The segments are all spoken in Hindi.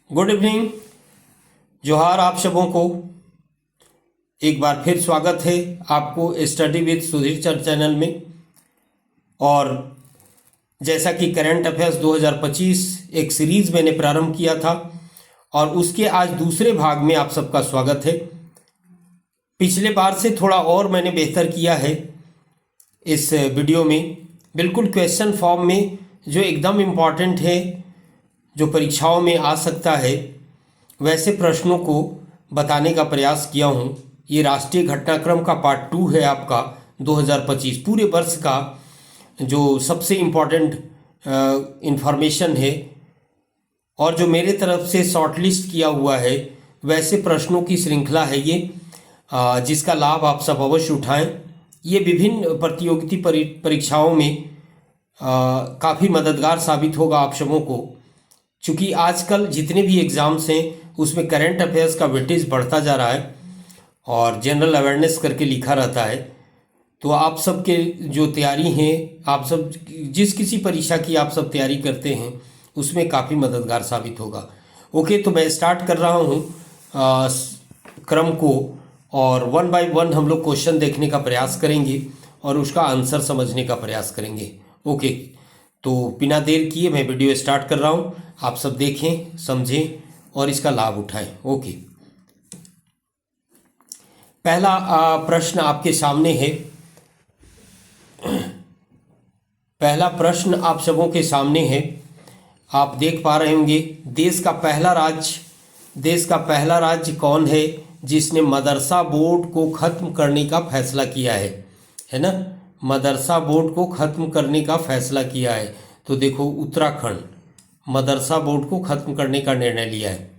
Good evening. जोहार आप सबों को। एक बार फिर स्वागत है आपको study with Sudhir Chand channel में। और जैसा कि करंट अफेयर्स 2025 एक सीरीज मैंने प्रारंभ किया था और उसके आज दूसरे भाग में आप सबका स्वागत है। पिछले बार से थोड़ा और मैंने बेहतर किया है इस वीडियो में, बिल्कुल क्वेश्चन फॉर्म में, जो एकदम इम्पॉर्टेंट है, जो परीक्षाओं में आ सकता है, वैसे प्रश्नों को बताने का प्रयास किया हूँ। ये राष्ट्रीय घटनाक्रम का पार्ट 2 है आपका 2025 पूरे वर्ष का जो सबसे इम्पॉर्टेंट इंफॉर्मेशन है और जो मेरे तरफ से शॉर्टलिस्ट किया हुआ है, वैसे प्रश्नों की श्रृंखला है ये, जिसका लाभ आप सब अवश्य उठाएं। ये विभिन्न प्रतियोगिता परीक्षाओं में काफ़ी मददगार साबित होगा आप सबों को, क्योंकि आजकल जितने भी एग्ज़ाम्स हैं उसमें करंट अफेयर्स का वेटेज बढ़ता जा रहा है और जनरल अवेयरनेस करके लिखा रहता है। तो आप सब के जो तैयारी हैं, आप सब जिस किसी परीक्षा की आप सब तैयारी करते हैं उसमें काफ़ी मददगार साबित होगा। ओके, तो मैं स्टार्ट कर रहा हूँ क्रम को और वन बाय वन हम लोग क्वेश्चन देखने का प्रयास करेंगे और उसका आंसर समझने का प्रयास करेंगे। ओके, तो बिना देर किए मैं वीडियो स्टार्ट कर रहा हूँ। आप सब देखें, समझें और इसका लाभ उठाएं। ओके, पहला प्रश्न आपके सामने है। पहला प्रश्न आप सबों के सामने है, आप देख पा रहे होंगे। देश का पहला राज्य कौन है जिसने मदरसा बोर्ड को खत्म करने का फैसला किया है ना? मदरसा बोर्ड को खत्म करने का फैसला किया है। तो देखो, उत्तराखंड मदरसा बोर्ड को खत्म करने का निर्णय लिया है।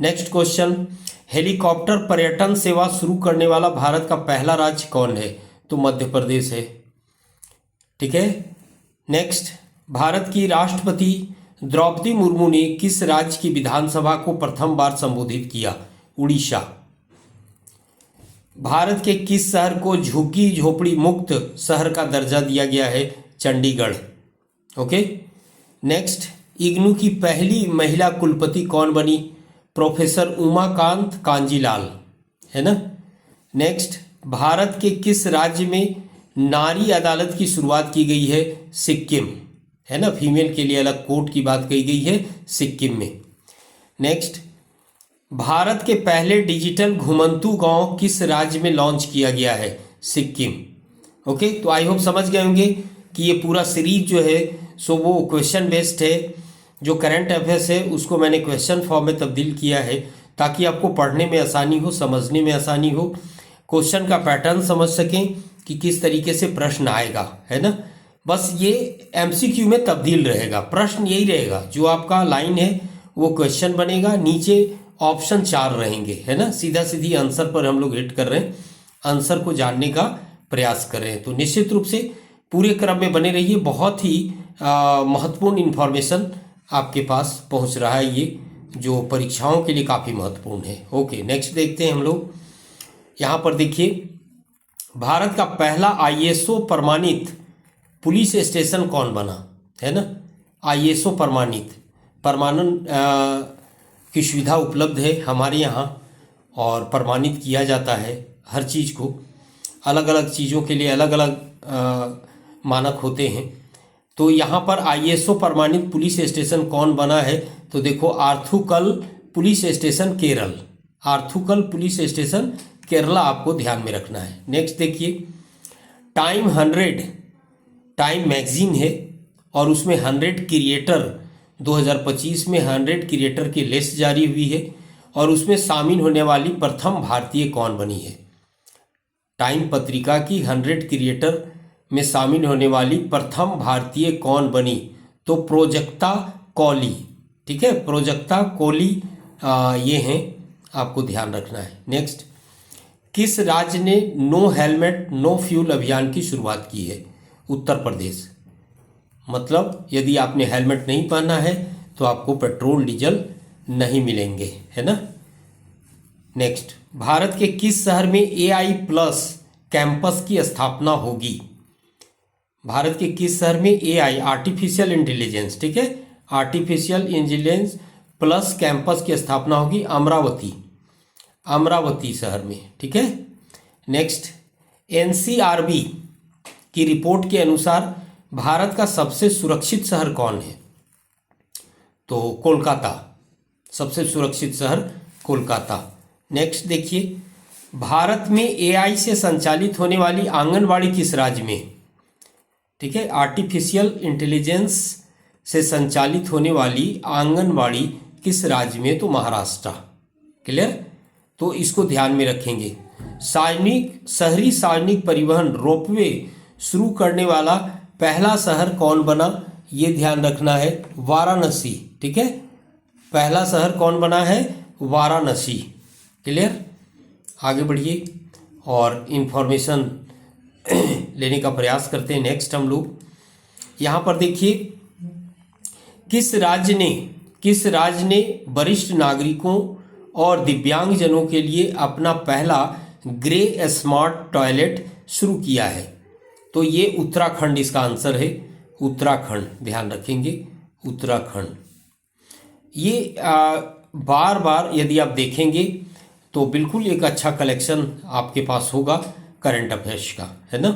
नेक्स्ट क्वेश्चन, हेलीकॉप्टर पर्यटन सेवा शुरू करने वाला भारत का पहला राज्य कौन है? तो मध्य प्रदेश है। ठीक है। नेक्स्ट, भारत की राष्ट्रपति द्रौपदी मुर्मू ने किस राज्य की विधानसभा को प्रथम बार संबोधित किया? उड़ीसा। भारत के किस शहर को झुग्गी झोपड़ी मुक्त शहर का दर्जा दिया गया है? चंडीगढ़। ओके। नेक्स्ट, इग्नू की पहली महिला कुलपति कौन बनी? प्रोफेसर उमाकांत कांजीलाल, है ना? नेक्स्ट, भारत के किस राज्य में नारी अदालत की शुरुआत की गई है? सिक्किम, है ना? फीमेल के लिए अलग कोर्ट की बात कही गई है सिक्किम में। नेक्स्ट, भारत के पहले डिजिटल घुमंतू गांव किस राज्य में लॉन्च किया गया है? सिक्किम। ओके, तो आई होप समझ गए होंगे कि ये पूरा सीरीज जो है सो वो क्वेश्चन बेस्ड है। जो करंट अफेयर्स है उसको मैंने क्वेश्चन फॉर्म में तब्दील किया है ताकि आपको पढ़ने में आसानी हो, समझने में आसानी हो, क्वेश्चन का पैटर्न समझ सकें कि किस तरीके से प्रश्न आएगा, है ना? बस ये एमसीक्यू में तब्दील रहेगा। प्रश्न यही रहेगा, जो आपका लाइन है वो क्वेश्चन बनेगा, नीचे ऑप्शन 4 रहेंगे, है ना? सीधा सीधी आंसर पर हम लोग हिट कर रहे हैं, आंसर को जानने का प्रयास कर रहे हैं। तो निश्चित रूप से पूरे क्रम में बने रहिए। बहुत ही महत्वपूर्ण इन्फॉर्मेशन आपके पास पहुंच रहा है, ये जो परीक्षाओं के लिए काफ़ी महत्वपूर्ण है। ओके, नेक्स्ट देखते हैं हम लोग। यहाँ पर देखिए, भारत का पहला आईएसओ प्रमाणित पुलिस स्टेशन कौन बना? है ना? आईएसओ प्रमाणन की सुविधा उपलब्ध है हमारे यहाँ और प्रमाणित किया जाता है हर चीज़ को। अलग अलग चीज़ों के लिए अलग अलग मानक होते हैं। तो यहाँ पर आईएसओ प्रमाणित पुलिस स्टेशन कौन बना है? तो देखो, Arthunkal police station Kerala. Arthunkal police station Kerala आपको ध्यान में रखना है। नेक्स्ट देखिए, टाइम 100 टाइम मैगजीन है और उसमें 100 क्रिएटर 2025 में 100 क्रिएटर की लिस्ट जारी हुई है और उसमें शामिल होने वाली प्रथम भारतीय कौन बनी है? टाइम पत्रिका की 100 क्रिएटर में शामिल होने वाली प्रथम भारतीय कौन बनी? तो प्रोजक्ता कौली। ठीक है, प्रोजक्ता कौली ये हैं, आपको ध्यान रखना है। नेक्स्ट, किस राज्य ने नो हेलमेट नो फ्यूल अभियान की शुरुआत की है? उत्तर प्रदेश। मतलब यदि आपने हेलमेट नहीं पहना है तो आपको पेट्रोल डीजल नहीं मिलेंगे, है ना? नेक्स्ट, भारत के किस शहर में AI प्लस कैंपस की स्थापना होगी? भारत के किस शहर में AI आर्टिफिशियल इंटेलिजेंस, ठीक है, आर्टिफिशियल इंटेलिजेंस प्लस कैंपस की स्थापना होगी अमरावती शहर में। ठीक है। नेक्स्ट, एनसीआरबी की रिपोर्ट के अनुसार भारत का सबसे सुरक्षित शहर कौन है? तो कोलकाता, सबसे सुरक्षित शहर कोलकाता। नेक्स्ट देखिए, भारत में एआई से संचालित होने वाली आंगनवाड़ी किस राज्य में? ठीक है, आर्टिफिशियल इंटेलिजेंस से संचालित होने वाली आंगनवाड़ी किस राज्य में? तो महाराष्ट्र। क्लियर? तो इसको ध्यान में रखेंगे। शहरी सार्वजनिक परिवहन रोपवे शुरू करने वाला पहला शहर कौन बना? ये ध्यान रखना है, वाराणसी। ठीक है, पहला शहर कौन बना है? वाराणसी। क्लियर? आगे बढ़िए और इन्फॉर्मेशन लेने का प्रयास करते हैं। नेक्स्ट हम लोग यहाँ पर देखिए, किस राज्य ने वरिष्ठ नागरिकों और दिव्यांगजनों के लिए अपना पहला ग्रे स्मार्ट टॉयलेट शुरू किया है? तो ये उत्तराखंड इसका आंसर है, उत्तराखंड। ध्यान रखेंगे, उत्तराखंड। ये बार बार यदि आप देखेंगे तो बिल्कुल एक अच्छा कलेक्शन आपके पास होगा करंट अफेयर्स का, है ना।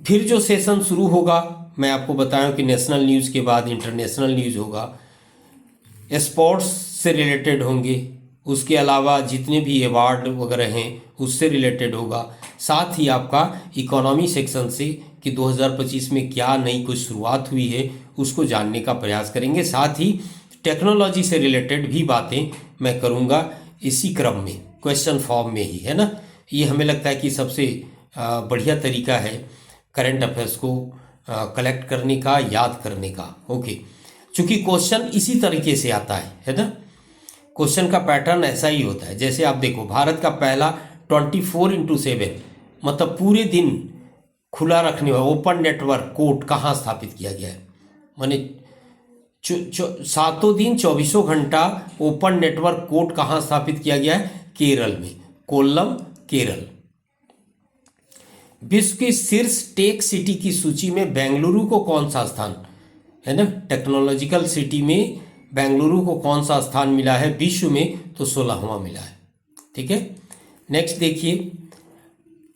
फिर जो सेशन शुरू होगा, मैं आपको बताया कि नेशनल न्यूज़ के बाद इंटरनेशनल न्यूज़ होगा, स्पोर्ट्स से रिलेटेड होंगे, उसके अलावा जितने भी अवार्ड वगैरह हैं उससे रिलेटेड होगा, साथ ही आपका इकोनॉमी सेक्शन से कि 2025 में क्या नई कुछ शुरुआत हुई है उसको जानने का प्रयास करेंगे। साथ ही टेक्नोलॉजी से रिलेटेड भी बातें मैं करूँगा इसी क्रम में, क्वेश्चन फॉर्म में ही, है ना। ये हमें लगता है कि सबसे बढ़िया तरीका है करंट अफेयर्स को कलेक्ट करने का, याद करने का। ओके, चूंकि क्वेश्चन इसी तरीके से आता है ना। क्वेश्चन का पैटर्न ऐसा ही होता है। जैसे आप देखो, भारत का पहला 24x7 मतलब पूरे दिन खुला रखने वाला ओपन नेटवर्क कोर्ट कहाँ स्थापित किया गया है? माने सातों दिन 24 घंटा ओपन नेटवर्क कोर्ट कहाँ स्थापित किया गया है? केरल में, कोल्लम, केरल। विश्व की शीर्ष टेक सिटी की सूची में बेंगलुरु को कौन सा स्थान, है ना, टेक्नोलॉजिकल सिटी में बेंगलुरु को कौन सा स्थान मिला है विश्व में? तो 16वां मिला है। ठीक है। नेक्स्ट देखिए,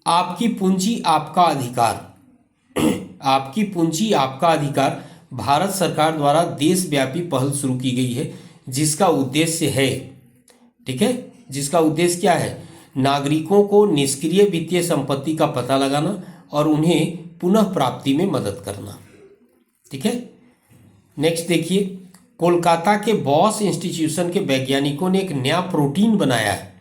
आपकी पूंजी आपका अधिकार आपकी पूंजी आपका अधिकार भारत सरकार द्वारा देशव्यापी पहल शुरू की गई है जिसका उद्देश्य है, ठीक है, जिसका उद्देश्य क्या है? नागरिकों को निष्क्रिय वित्तीय संपत्ति का पता लगाना और उन्हें पुनः प्राप्ति में मदद करना। ठीक है। नेक्स्ट देखिए, कोलकाता के बॉस इंस्टीट्यूशन के वैज्ञानिकों ने एक नया प्रोटीन बनाया है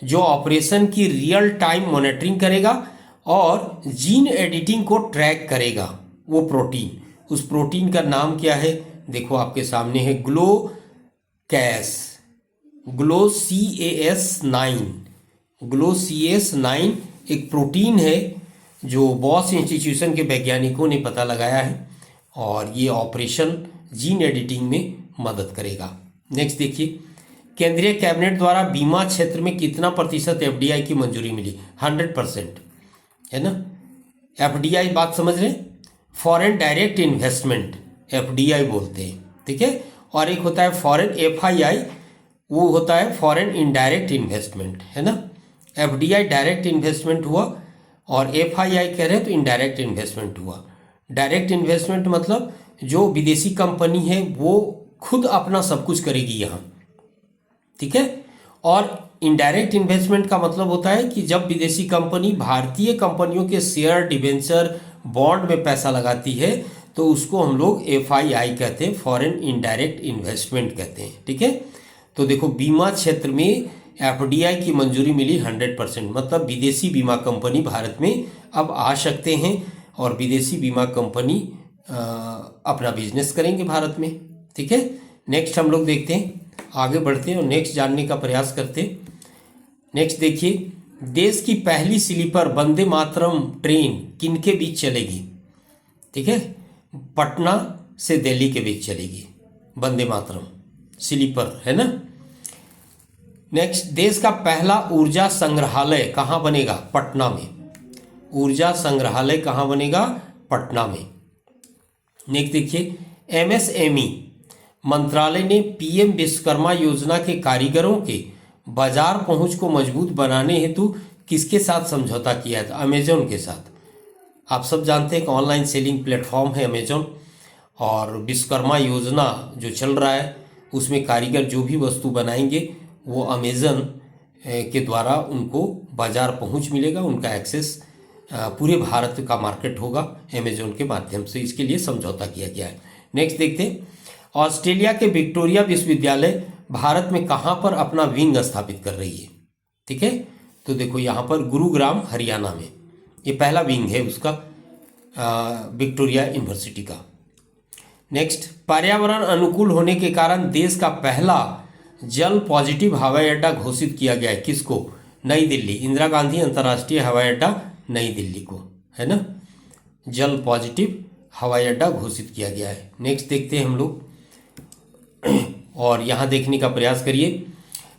जो ऑपरेशन की रियल टाइम मॉनिटरिंग करेगा और जीन एडिटिंग को ट्रैक करेगा। वो प्रोटीन, उस प्रोटीन का नाम क्या है? देखो आपके सामने है, GLOCAS9 एक प्रोटीन है जो बॉस इंस्टीट्यूशन के वैज्ञानिकों ने पता लगाया है और ये ऑपरेशन जीन एडिटिंग में मदद करेगा। नेक्स्ट देखिए, केंद्रीय कैबिनेट द्वारा बीमा क्षेत्र में कितना प्रतिशत FDI की मंजूरी मिली? 100%, है ना। FDI बात समझ रहे हैं, फॉरेन डायरेक्ट इन्वेस्टमेंट, FDI बोलते हैं। ठीक है। और एक होता है फॉरेन FII, वो होता है फॉरेन इनडायरेक्ट इन्वेस्टमेंट, है ना। FDI डायरेक्ट इन्वेस्टमेंट हुआ और FII कह रहे हैं तो इनडायरेक्ट इन्वेस्टमेंट हुआ। डायरेक्ट इन्वेस्टमेंट मतलब जो विदेशी कंपनी है वो खुद अपना सब कुछ करेगी यहाँ। ठीक है। और इनडायरेक्ट इन्वेस्टमेंट का मतलब होता है कि जब विदेशी कंपनी भारतीय कंपनियों के शेयर, डिवेंचर, बॉन्ड में पैसा लगाती है तो उसको हम लोग FII कहते हैं, फॉरेन इनडायरेक्ट इन्वेस्टमेंट कहते हैं। ठीक है। तो देखो, बीमा क्षेत्र में FDI की मंजूरी मिली 100%, मतलब विदेशी बीमा कंपनी भारत में अब आ सकते हैं और विदेशी बीमा कंपनी अपना बिजनेस करेंगे भारत में। ठीक है। नेक्स्ट हम लोग देखते हैं, आगे बढ़ते हैं और नेक्स्ट जानने का प्रयास करते हैं। नेक्स्ट देखिए, देश की पहली स्लीपर वंदे मातरम ट्रेन किनके बीच चलेगी? ठीक है, पटना से दिल्ली के बीच चलेगी वंदे मातरम स्लीपर, है ना। नेक्स्ट, देश का पहला ऊर्जा संग्रहालय कहाँ बनेगा? पटना में। ऊर्जा संग्रहालय कहाँ बनेगा? पटना में। नेक्स्ट देखिए, MSME मंत्रालय ने पीएम विश्वकर्मा योजना के कारीगरों के बाजार पहुंच को मजबूत बनाने हेतु किसके साथ समझौता किया है? तो अमेजोन के साथ। आप सब जानते हैं कि ऑनलाइन सेलिंग प्लेटफॉर्म है अमेजोन, और विश्वकर्मा योजना जो चल रहा है उसमें कारीगर जो भी वस्तु बनाएंगे वो अमेजन के द्वारा उनको बाजार पहुंच मिलेगा, उनका एक्सेस पूरे भारत का मार्केट होगा अमेजोन के माध्यम से। इसके लिए समझौता किया गया है। नेक्स्ट देखते हैं, ऑस्ट्रेलिया के विक्टोरिया विश्वविद्यालय भारत में कहाँ पर अपना विंग स्थापित कर रही है? ठीक है, तो देखो यहाँ पर गुरुग्राम हरियाणा में ये पहला विंग है उसका, विक्टोरिया यूनिवर्सिटी का। नेक्स्ट, पर्यावरण अनुकूल होने के कारण देश का पहला जल पॉजिटिव हवाई अड्डा घोषित किया गया है। किसको? नई दिल्ली, इंदिरा गांधी अंतर्राष्ट्रीय हवाई अड्डा नई दिल्ली को, है ना, जल पॉजिटिव हवाई अड्डा घोषित किया गया है। नेक्स्ट देखते हैं हम लोग, और यहाँ देखने का प्रयास करिए,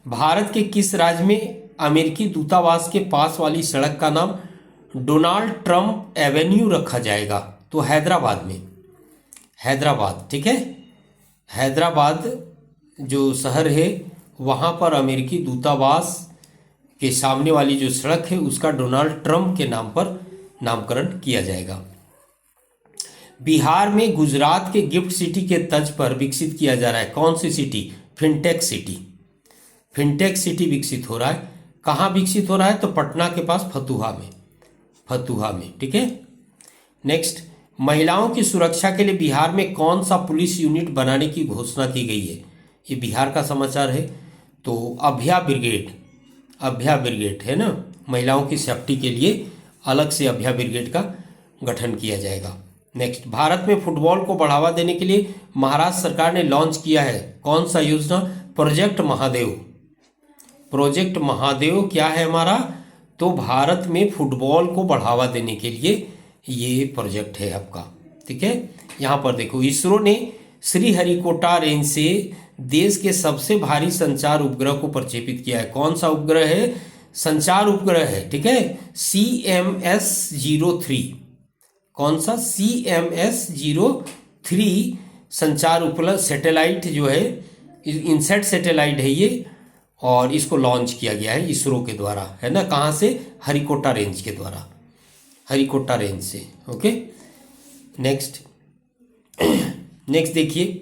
भारत के किस राज्य में अमेरिकी दूतावास के पास वाली सड़क का नाम डोनाल्ड ट्रंप एवेन्यू रखा जाएगा? तो हैदराबाद में, हैदराबाद, ठीक है, हैदराबाद जो शहर है वहाँ पर अमेरिकी दूतावास के सामने वाली जो सड़क है उसका डोनाल्ड ट्रंप के नाम पर नामकरण किया जाएगा। बिहार में गुजरात के गिफ्ट सिटी के तर्ज पर विकसित किया जा रहा है कौन सी city? Fintech city. Fintech city विकसित हो रहा है। कहाँ विकसित हो रहा है? तो पटना के पास फतुहा में, फतुहा में, ठीक है। नेक्स्ट, महिलाओं की सुरक्षा के लिए बिहार में कौन सा पुलिस यूनिट बनाने की घोषणा की गई है? ये बिहार का समाचार है। तो अभया ब्रिगेड, अभया ब्रिगेड है ना, महिलाओं की सेफ्टी के लिए अलग से अभया ब्रिगेड का गठन किया जाएगा। नेक्स्ट, भारत में फुटबॉल को बढ़ावा देने के लिए महाराष्ट्र सरकार ने लॉन्च किया है कौन सा योजना? प्रोजेक्ट महादेव। प्रोजेक्ट महादेव क्या है हमारा? तो भारत में फुटबॉल को बढ़ावा देने के लिए ये प्रोजेक्ट है आपका, ठीक है। यहाँ पर देखो, इसरो ने श्रीहरिकोटा रेंज से देश के सबसे भारी संचार उपग्रह को प्रक्षेपित किया है। कौन सा उपग्रह है? संचार उपग्रह है, ठीक है, CMS-03। कौन सा? CMS-03 संचार उपग्रह सैटेलाइट जो है, इनसेट सैटेलाइट है ये, और इसको लॉन्च किया गया है इसरो के द्वारा, है ना। कहाँ से? हरिकोटा रेंज के द्वारा, हरिकोटा रेंज से, ओके। नेक्स्ट, नेक्स्ट देखिए,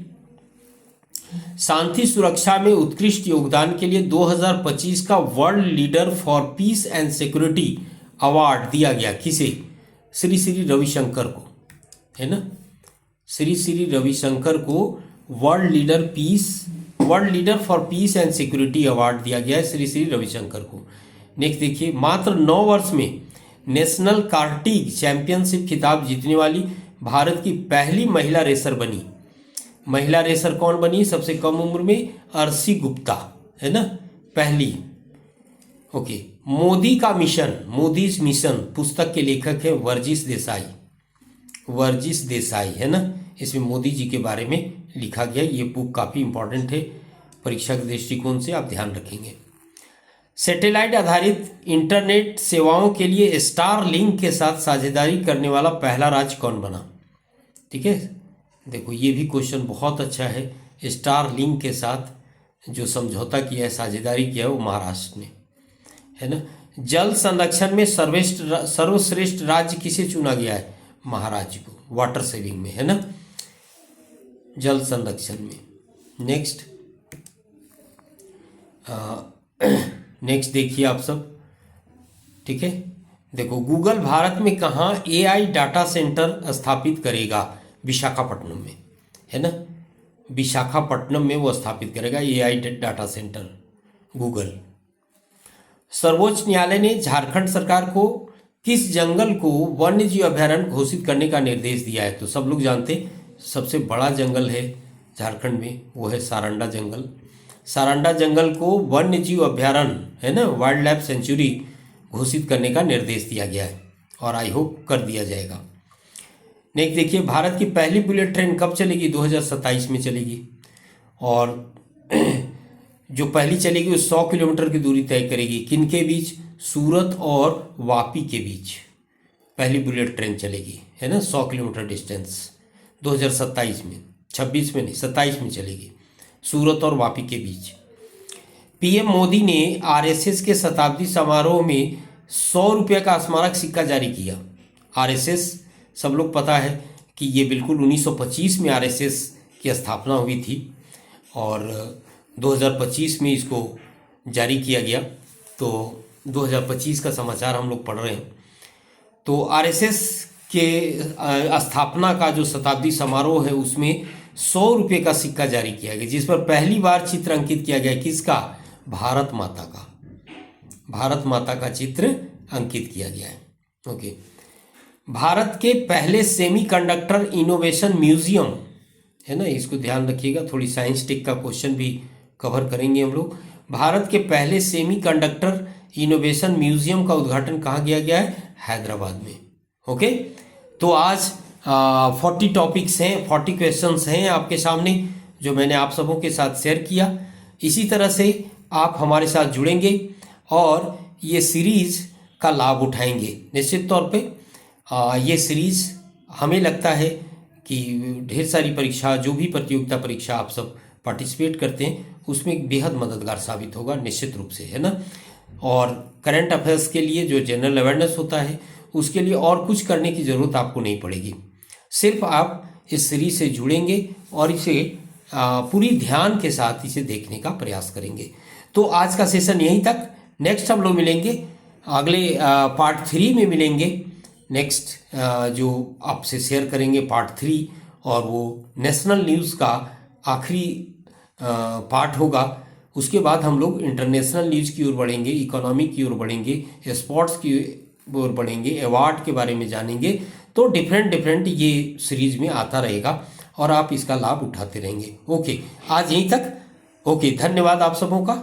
शांति सुरक्षा में उत्कृष्ट योगदान के लिए 2025 का world leader for piece and security award दिया गया। किसे? श्री श्री रविशंकर को, है ना, श्री श्री रविशंकर को world leader for piece and security award दिया गया है श्री श्री रविशंकर को। नेक्स्ट देखिए, मात्र 9 वर्ष में नेशनल कार्टिग चैंपियनशिप खिताब जीतने वाली भारत की पहली महिला रेसर बनी। महिला रेसर कौन बनी? सबसे कम उम्र में अर्शी गुप्ता, है ना, पहली, ओके। मोदी का मिशन, मोदीज मिशन पुस्तक के लेखक है वर्जिश देसाई, वर्जिश देसाई, है ना। इसमें मोदी जी के बारे में लिखा गया। ये बुक काफ़ी इंपॉर्टेंट है परीक्षा के दृष्टिकोण से, आप ध्यान रखेंगे। सैटेलाइट आधारित इंटरनेट सेवाओं के लिए स्टार लिंक के साथ साझेदारी करने वाला पहला राज्य कौन बना? ठीक है, देखो ये भी क्वेश्चन बहुत अच्छा है। स्टार लिंक के साथ जो समझौता किया है, साझेदारी किया है, वो महाराष्ट्र ने, है ना। जल संरक्षण में सर्वश्रेष्ठ राज्य किसे चुना गया है? महाराष्ट्र को, वाटर सेविंग में, है ना, जल संरक्षण में। नेक्स्ट, नेक्स्ट देखिए आप सब, ठीक है। देखो, गूगल भारत में कहाँ AI डाटा सेंटर स्थापित करेगा? विशाखापट्टनम में, है ना, विशाखापट्टनम में वो स्थापित करेगा AI डाटा सेंटर गूगल। सर्वोच्च न्यायालय ने झारखंड सरकार को किस जंगल को वन्य जीव अभयारण्य घोषित करने का निर्देश दिया है? तो सब लोग जानते, सबसे बड़ा जंगल है झारखंड में, वो है सारंडा जंगल। सारंडा जंगल को वन्य जीव अभयारण्य, है ना, वाइल्ड लाइफ सेंचुरी घोषित करने का निर्देश दिया गया है, और आई होप कर दिया जाएगा। नेक्स्ट देखिए, भारत की पहली बुलेट ट्रेन कब चलेगी? 2027 में चलेगी, और जो पहली चलेगी वो 100 किलोमीटर की दूरी तय करेगी। किन के बीच? सूरत और वापी के बीच पहली बुलेट ट्रेन चलेगी, है ना, 100 किलोमीटर डिस्टेंस, 2027 में, 26 में नहीं, 27 में चलेगी। सूरत और वापी के बीच। पीएम मोदी ने आरएसएस के शताब्दी समारोह में 100 रुपये का स्मारक सिक्का जारी किया। आरएसएस सब लोग पता है कि ये बिल्कुल 1925 में आरएसएस की स्थापना हुई थी और 2025 में इसको जारी किया गया। तो 2025 का समाचार हम लोग पढ़ रहे हैं। तो आरएसएस के स्थापना का जो शताब्दी समारोह है उसमें 100 रुपये का सिक्का जारी किया गया, जिस पर पहली बार चित्र अंकित किया गया। किसका? भारत माता का। भारत माता का चित्र अंकित किया गया है। ओके। भारत के पहले सेमीकंडक्टर इनोवेशन म्यूजियम है ना, इसको ध्यान रखिएगा, थोड़ी साइंस टेक का क्वेश्चन भी कवर करेंगे हम लोग। भारत के पहले सेमीकंडक्टर इनोवेशन म्यूजियम का उद्घाटन कहाँ किया गया है? हैदराबाद में। ओके। तो आज 40 टॉपिक्स हैं, 40 क्वेश्चंस हैं आपके सामने जो मैंने आप सबों के साथ शेयर किया। इसी तरह से आप हमारे साथ जुड़ेंगे और ये सीरीज का लाभ उठाएंगे निश्चित तौर पे। ये सीरीज हमें लगता है कि ढेर सारी परीक्षा, जो भी प्रतियोगिता परीक्षा आप सब पार्टिसिपेट करते हैं उसमें बेहद मददगार साबित होगा निश्चित रूप से, है ना। और करंट अफेयर्स के लिए जो जनरल अवेयरनेस होता है उसके लिए और कुछ करने की ज़रूरत आपको नहीं पड़ेगी। सिर्फ आप इस सीरीज से जुड़ेंगे और इसे पूरी ध्यान के साथ इसे देखने का प्रयास करेंगे। तो आज का सेशन यहीं तक। नेक्स्ट हम लोग मिलेंगे अगले पार्ट 3 में मिलेंगे। नेक्स्ट जो आपसे शेयर करेंगे पार्ट 3, और वो नेशनल न्यूज़ का आखिरी पार्ट होगा। उसके बाद हम लोग इंटरनेशनल न्यूज़ की ओर बढ़ेंगे, इकोनॉमी की ओर बढ़ेंगे, स्पोर्ट्स की ओर बढ़ेंगे, अवार्ड के बारे में जानेंगे। तो डिफरेंट ये सीरीज में आता रहेगा और आप इसका लाभ उठाते रहेंगे। ओके, आज यहीं तक। ओके, धन्यवाद आप सबों का।